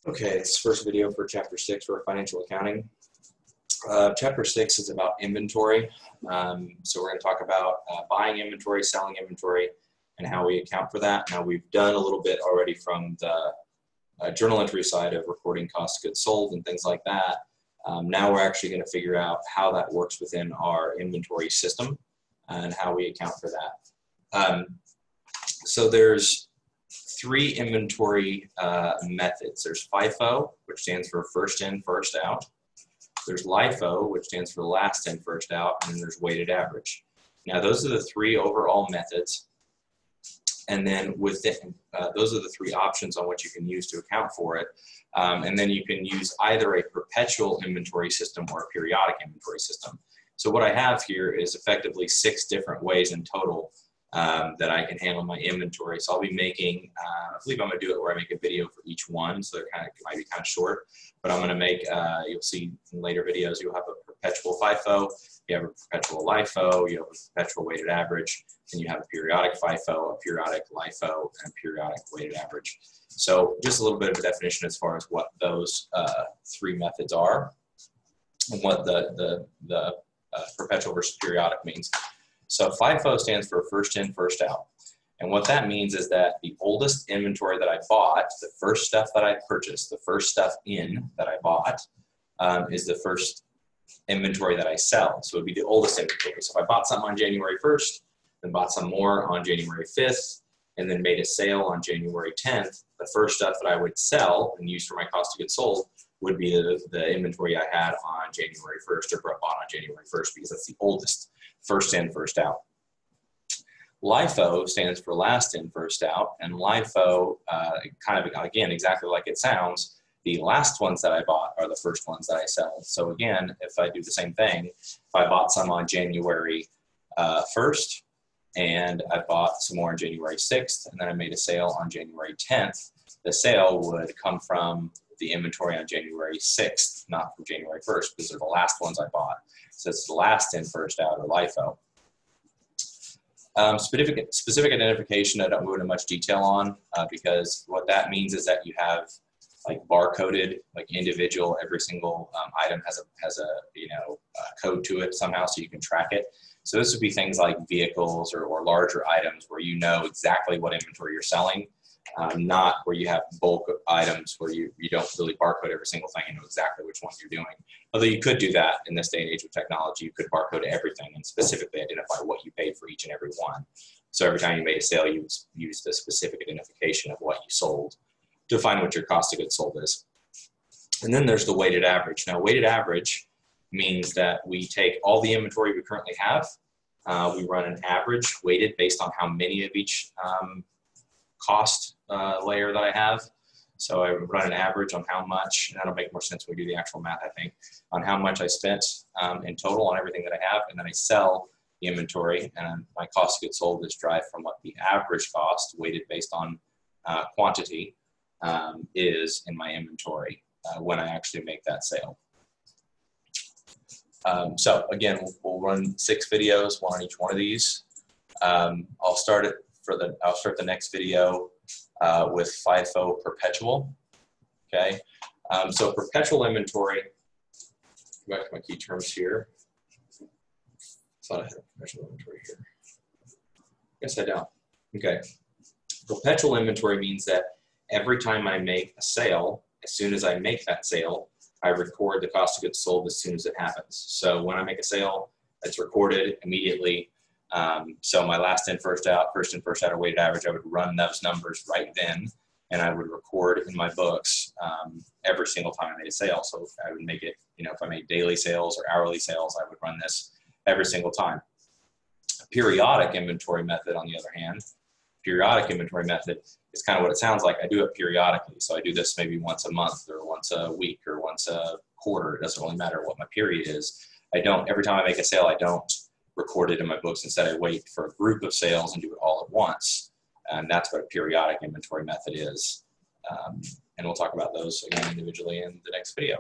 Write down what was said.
Okay, this is the first video for Chapter 6 for financial accounting. Chapter 6 is about inventory. So we're going to talk about buying inventory, selling inventory, and how we account for that. Now, we've done a little bit already from the journal entry side of recording cost of goods sold and things like that. Now we're actually going to figure out how that works within our inventory system and how we account for that. So there's three inventory methods. There's FIFO, which stands for first in, first out. There's LIFO, which stands for last in, first out, and then there's weighted average. Now, those are the three overall methods. And then within, those are the three options on what you can use to account for it. And then you can use either a perpetual inventory system or a periodic inventory system. So what I have here is effectively 6 different ways in total that I can handle my inventory. So I'll be making, I believe I'm going to do it where I make a video for each one, so it might be kind of short, but I'm going to make, you'll see in later videos, you'll have a perpetual FIFO, you have a perpetual LIFO, you have a perpetual weighted average, and you have a periodic FIFO, a periodic LIFO, and a periodic weighted average. So just a little bit of a definition as far as what those 3 methods are and what the perpetual versus periodic means. So FIFO stands for first in, first out. And what that means is that the oldest inventory that I bought, the first stuff that I purchased, the first stuff in that I bought, is the first inventory that I sell. So it would be the oldest inventory. So if I bought something on January 1st, then bought some more on January 5th, and then made a sale on January 10th, the first stuff that I would sell and use for my cost of goods sold would be the inventory I had on January 1st or bought on January 1st, because that's the oldest. First in, first out. LIFO stands for last in, first out, and LIFO, kind of, again, exactly like it sounds, the last ones that I bought are the first ones that I sell. So again, if I do the same thing, if I bought some on January 1st, and I bought some more on January 6th, and then I made a sale on January 10th, the sale would come from the inventory on January 6th, not from January 1st, because they're the last ones I bought. So it's the last in, first out, or LIFO. Specific identification, I don't go into much detail on, because what that means is that you have like barcoded, like individual, every single item has a code to it somehow, so you can track it. So this would be things like vehicles or larger items where you know exactly what inventory you're selling. Not where you have bulk items where you don't really barcode every single thing and know exactly which one you're doing. Although you could do that in this day and age of technology, you could barcode everything and specifically identify what you paid for each and every one. So every time you made a sale, you used the specific identification of what you sold to find what your cost of goods sold is. And then there's the weighted average. Now, weighted average means that we take all the inventory we currently have, we run an average weighted based on how many of each cost layer that I have. So I run an average on how much, and that'll make more sense when we do the actual math, I think, on how much I spent in total on everything that I have, and then I sell the inventory, and my cost of goods sold is derived from what the average cost, weighted based on quantity, is in my inventory when I actually make that sale. So again, we'll run 6 videos, one on each one of these. I'll start the next video with FIFO perpetual. Okay, so perpetual inventory. Go back to my key terms here. I thought I had a perpetual inventory here. Guess I don't. Okay, perpetual inventory means that every time I make a sale, as soon as I make that sale, I record the cost of goods sold as soon as it happens. So when I make a sale, it's recorded immediately. So my last in, first out, or weighted average, I would run those numbers right then, and I would record in my books every single time I made a sale. So I would make it, if I made daily sales or hourly sales, I would run this every single time. A periodic inventory method, on the other hand, periodic inventory method is kind of what it sounds like. I do it periodically. So I do this maybe once a month or once a week or once a quarter. It doesn't really matter what my period is. Every time I make a sale, I don't record it in my books. Instead, I wait for a group of sales and do it all at once. And that's what a periodic inventory method is. And we'll talk about those again individually in the next video.